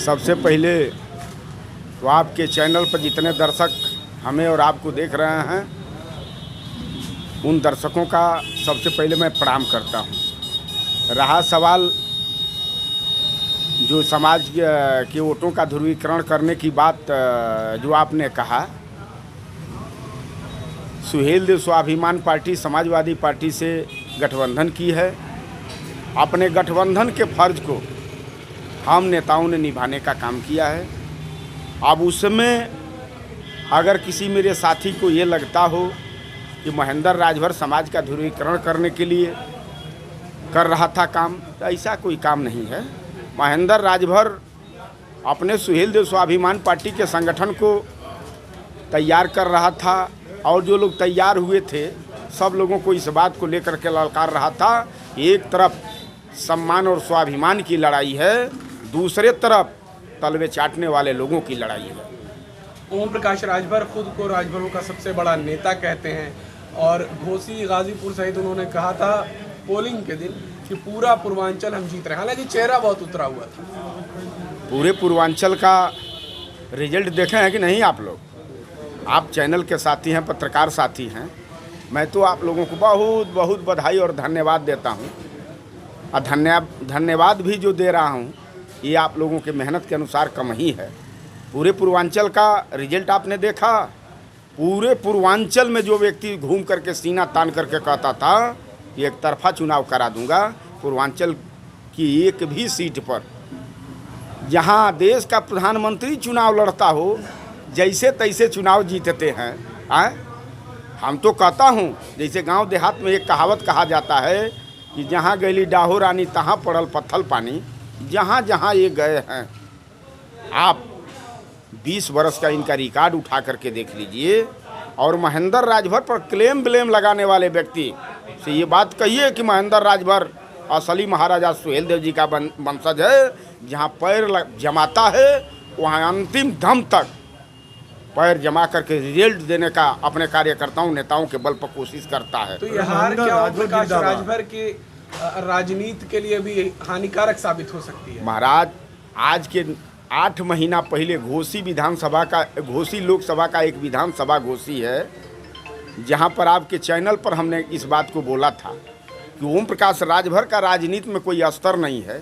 सबसे पहले तो आपके चैनल पर जितने दर्शक हमें और आपको देख रहे हैं, उन दर्शकों का सबसे पहले मैं प्रणाम करता हूं। रहा सवाल जो समाज के वोटों का ध्रुवीकरण करने की बात जो आपने कहा, सुहेलदेव स्वाभिमान पार्टी समाजवादी पार्टी से गठबंधन की है। अपने गठबंधन के फर्ज को हम नेताओं ने निभाने का काम किया है। अब उसमें अगर किसी मेरे साथी को ये लगता हो कि महेंद्र राजभर समाज का ध्रुवीकरण करने के लिए कर रहा था काम, तो ऐसा कोई काम नहीं है। महेंद्र राजभर अपने सुहेलदेव स्वाभिमान पार्टी के संगठन को तैयार कर रहा था, और जो लोग तैयार हुए थे सब लोगों को इस बात को लेकर के ललकार रहा था। एक तरफ सम्मान और स्वाभिमान की लड़ाई है, दूसरे तरफ तलवे चाटने वाले लोगों की लड़ाई है। ओम प्रकाश राजभर खुद को राजभरों का सबसे बड़ा नेता कहते हैं, और घोसी गाजीपुर सहित उन्होंने कहा था पोलिंग के दिन कि पूरा पूर्वांचल हम जीत रहे हैं। हालांकि चेहरा बहुत उतरा हुआ था। पूरे पूर्वांचल का रिजल्ट देखे हैं कि नहीं आप लोग? आप चैनल के साथी हैं, पत्रकार साथी हैं। मैं तो आप लोगों को बहुत बहुत बधाई और धन्यवाद देता हूं, और धन्यवाद भी जो दे रहा हूं ये आप लोगों के मेहनत के अनुसार कम ही है। पूरे पूर्वांचल का रिजल्ट आपने देखा। पूरे पूर्वांचल में जो व्यक्ति घूम करके सीना तान करके कहता था कि एक तरफा चुनाव करा दूंगा, पूर्वांचल की एक भी सीट पर जहां देश का प्रधानमंत्री चुनाव लड़ता हो, जैसे तैसे चुनाव जीतते हैं। हम तो कहता हूं, जैसे गांव देहात में एक कहावत कहा जाता है कि जहां गईली डाहो रानी तहां पड़ल पत्थल पानी। जहां जहां ये गए हैं, आप 20 वर्ष का इनका रिकॉर्ड उठा करके देख लीजिए। और महेंद्र राजभर पर क्लेम ब्लेम लगाने वाले व्यक्ति से ये बात कहिए कि महेंद्र राजभर असली महाराजा सुहेलदेव जी का वंशज है। जहां पैर जमाता है वहां अंतिम दम तक पैर जमा करके रिजल्ट देने का अपने कार्यकर्ताओं नेताओं के बल पर कोशिश करता है। तो यह हार क्या ओम प्रकाश राजभर के राजनीति के लिए भी हानिकारक साबित हो सकती है? महाराज, आज के 8 महीना पहले घोसी लोकसभा का एक विधानसभा घोसी है, जहां पर आपके चैनल पर हमने इस बात को बोला था कि ओम प्रकाश राजभर का राजनीति में कोई अस्तर नहीं है।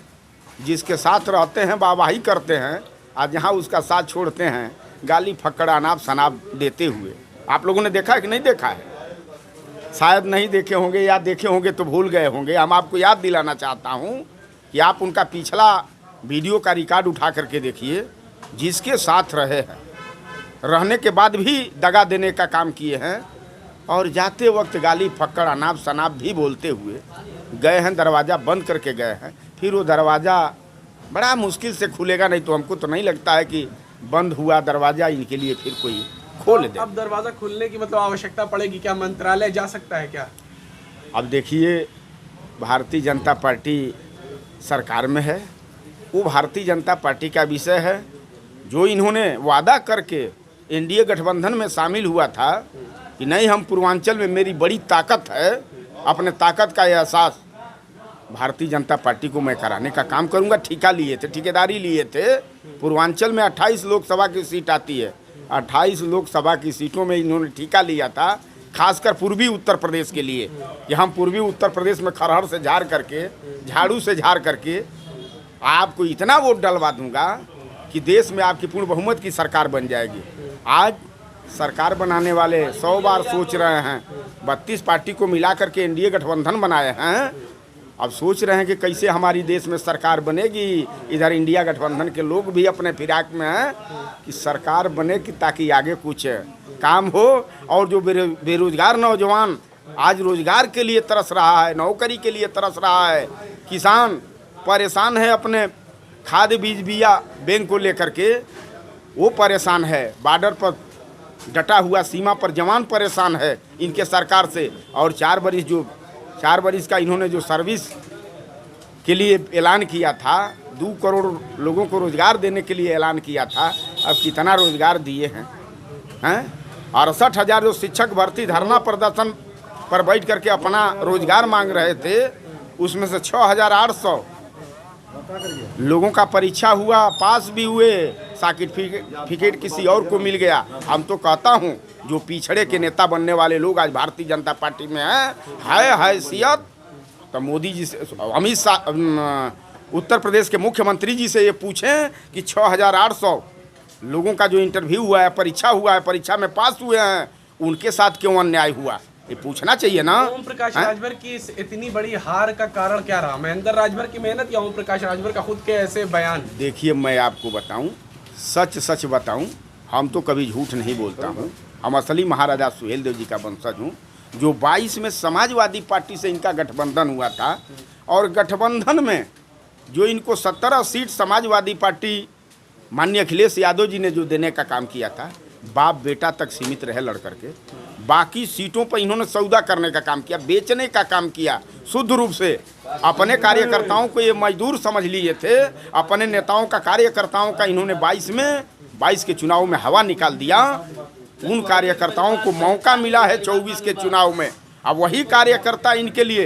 जिसके साथ रहते हैं वाहवाही करते हैं, और जहां उसका साथ छोड़ते हैं गाली फक्कड़ अनाप शनाप देते हुए। आप लोगों ने देखा है कि नहीं देखा है? शायद नहीं देखे होंगे, या देखे होंगे तो भूल गए होंगे। हम आपको याद दिलाना चाहता हूं कि आप उनका पिछला वीडियो का रिकॉर्ड उठा करके देखिए। जिसके साथ रहे हैं, रहने के बाद भी दगा देने का काम किए हैं, और जाते वक्त गाली फक्कड़ अनाप शनाप भी बोलते हुए गए हैं। दरवाज़ा बंद करके गए हैं। फिर वो दरवाज़ा बड़ा मुश्किल से खुलेगा, नहीं तो हमको तो नहीं लगता है कि बंद हुआ दरवाज़ा इनके लिए फिर कोई खोल दे। अब दरवाज़ा खुलने की मतलब आवश्यकता पड़ेगी क्या? मंत्रालय जा सकता है क्या? अब देखिए, भारतीय जनता पार्टी सरकार में है। वो भारतीय जनता पार्टी का विषय है। जो इन्होंने वादा करके एनडीए गठबंधन में शामिल हुआ था कि नहीं, हम पूर्वांचल में मेरी बड़ी ताकत है, अपने ताकत का एहसास भारतीय जनता पार्टी को मैं कराने का काम करूंगा। ठेका लिए थे, ठेकेदारी लिए थे। पूर्वांचल में 28 लोकसभा की सीट आती है। 28 लोकसभा की सीटों में इन्होंने ठेका लिया था, खासकर पूर्वी उत्तर प्रदेश के लिए, कि हम पूर्वी उत्तर प्रदेश में खरहर से झाड़ करके, झाड़ू से झाड़ करके आपको इतना वोट डलवा दूंगा कि देश में आपकी पूर्ण बहुमत की सरकार बन जाएगी। आज सरकार बनाने वाले 100 बार सोच रहे हैं। 32 पार्टी को मिला करके एनडीए गठबंधन बनाए हैं। अब सोच रहे हैं कि कैसे हमारी देश में सरकार बनेगी। इधर इंडिया गठबंधन के लोग भी अपने फिराक में हैं कि सरकार बने कि ताकि आगे कुछ काम हो। और जो बेरोजगार नौजवान आज रोजगार के लिए तरस रहा है, नौकरी के लिए तरस रहा है, किसान परेशान है अपने खाद बीज बिया बैंक को लेकर के, वो परेशान है। बॉर्डर पर डटा हुआ सीमा पर जवान परेशान है इनके सरकार से। और 4 बरिस का इन्होंने जो सर्विस के लिए ऐलान किया था, 2 करोड़ लोगों को रोजगार देने के लिए ऐलान किया था। अब कितना रोजगार दिए हैं? 68,000 जो शिक्षक भर्ती धरना प्रदर्शन पर बैठ करके अपना रोजगार मांग रहे थे, उसमें से 6,800 लोगों का परीक्षा हुआ, पास भी हुए, सर्टिफिकेट किसी और को मिल गया। हम तो कहता हूँ जो पिछड़े के नेता बनने वाले लोग आज भारतीय जनता पार्टी में हैं, है हैसियत तो मोदी जी से, अमित शाह उत्तर प्रदेश के मुख्यमंत्री जी से ये पूछें कि 6,800 लोगों का जो इंटरव्यू हुआ है, परीक्षा हुआ है, परीक्षा में पास हुए हैं, उनके साथ क्यों अन्याय हुआ, ये पूछना चाहिए ना। ओम प्रकाश राजभर की इस इतनी बड़ी हार का कारण क्या रहा? महेंद्र राजभर की मेहनत या ओम प्रकाश राजभर का खुद के ऐसे बयान? देखिए, मैं आपको बताऊं, सच सच बताऊं, हम तो कभी झूठ नहीं बोलता हूं। हम असली महाराजा सुहेलदेव जी का वंशज हूं। जो 22 में समाजवादी पार्टी से इनका गठबंधन हुआ था, और गठबंधन में जो इनको 17 सीट समाजवादी पार्टी माननीय अखिलेश यादव जी ने जो देने का काम किया था, बाप बेटा तक सीमित रहे लड़कर के, बाकी सीटों पर इन्होंने सौदा करने का काम किया, बेचने का काम किया। शुद्ध रूप से अपने कार्यकर्ताओं को ये मजदूर समझ लिए थे। अपने नेताओं का, कार्यकर्ताओं का इन्होंने 22 के चुनाव में हवा निकाल दिया। उन कार्यकर्ताओं को मौका मिला है 24 के चुनाव में। अब वही कार्यकर्ता इनके लिए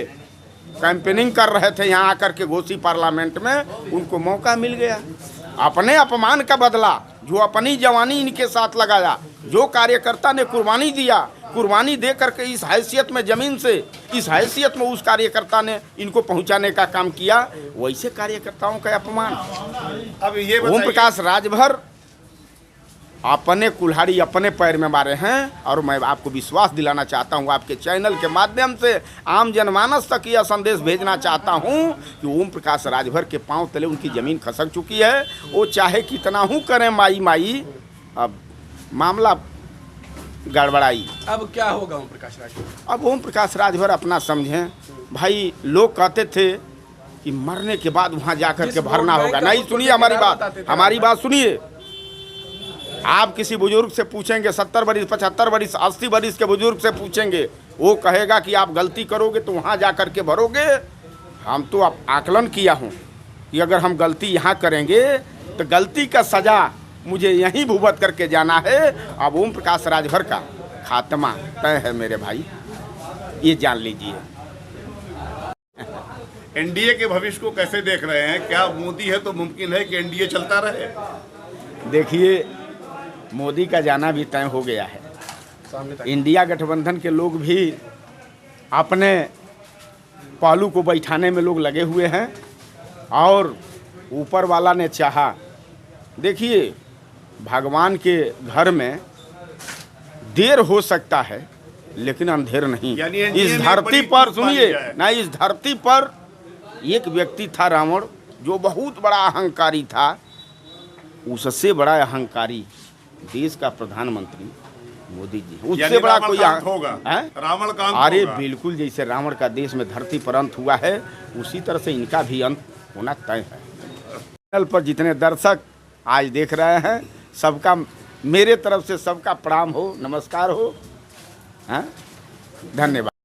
कैंपेनिंग कर रहे थे यहाँ आकर के घोसी पार्लियामेंट में, उनको मौका मिल गया। अपने अपमान का बदला जो अपनी जवानी इनके साथ लगाया, जो कार्यकर्ता ने कुर्बानी दिया, कुर्बानी दे करके इस हैसियत में, ज़मीन से इस हैसियत में उस कार्यकर्ता ने इनको पहुंचाने का काम किया, वैसे कार्यकर्ताओं का अपमान। अब ये ओम प्रकाश राजभर अपने कुल्हाड़ी अपने पैर में मारे हैं। और मैं आपको विश्वास दिलाना चाहता हूं, आपके चैनल के माध्यम से आम जनमानस तक यह संदेश भेजना चाहता हूं कि ओम प्रकाश राजभर के पांव तले उनकी ज़मीन खसक चुकी है। वो चाहे कितना हूं करें माई माई, अब मामला गड़बड़ाई। अब क्या होगा ओम प्रकाश राजभर? अब ओम प्रकाश राजभर अपना समझें भाई। लोग कहते थे कि मरने के बाद वहाँ जाकर के भरना होगा। नहीं, सुनिए हमारी बात सुनिए। आप किसी बुजुर्ग से पूछेंगे, 70 बरिस, 75 बरिस, 80 बरिस के बुजुर्ग से पूछेंगे, वो कहेगा कि आप गलती करोगे तो वहाँ जा कर के भरोगे। हम तो अब आकलन किया हूँ कि अगर हम गलती यहाँ करेंगे तो गलती का सज़ा मुझे यहीं भुगत करके जाना है। अब ओम प्रकाश राजभर का खात्मा तय है मेरे भाई, ये जान लीजिए। एनडीए के भविष्य को कैसे देख रहे हैं? क्या मोदी है तो मुमकिन है कि एनडीए चलता रहे? देखिए, मोदी का जाना भी तय हो गया है। इंडिया गठबंधन के लोग भी अपने पहलू को बैठाने में लोग लगे हुए हैं, और ऊपर वाला ने चाहा। देखिए, भगवान के घर में देर हो सकता है लेकिन अंधेर नहीं। इस धरती पर, सुनिए ना, इस धरती पर एक व्यक्ति था रावण, जो बहुत बड़ा अहंकारी था। उससे बड़ा अहंकारी देश का प्रधानमंत्री मोदी जी, उससे बड़ा कोई होगा रावण का अंत? अरे बिल्कुल, जैसे रावण का देश में धरती पर अंत हुआ है, उसी तरह से इनका भी अंत होना तय है। चैनल पर जितने दर्शक आज देख रहे हैं, सबका मेरे तरफ से सबका प्रणाम हो, नमस्कार हो, धन्यवाद।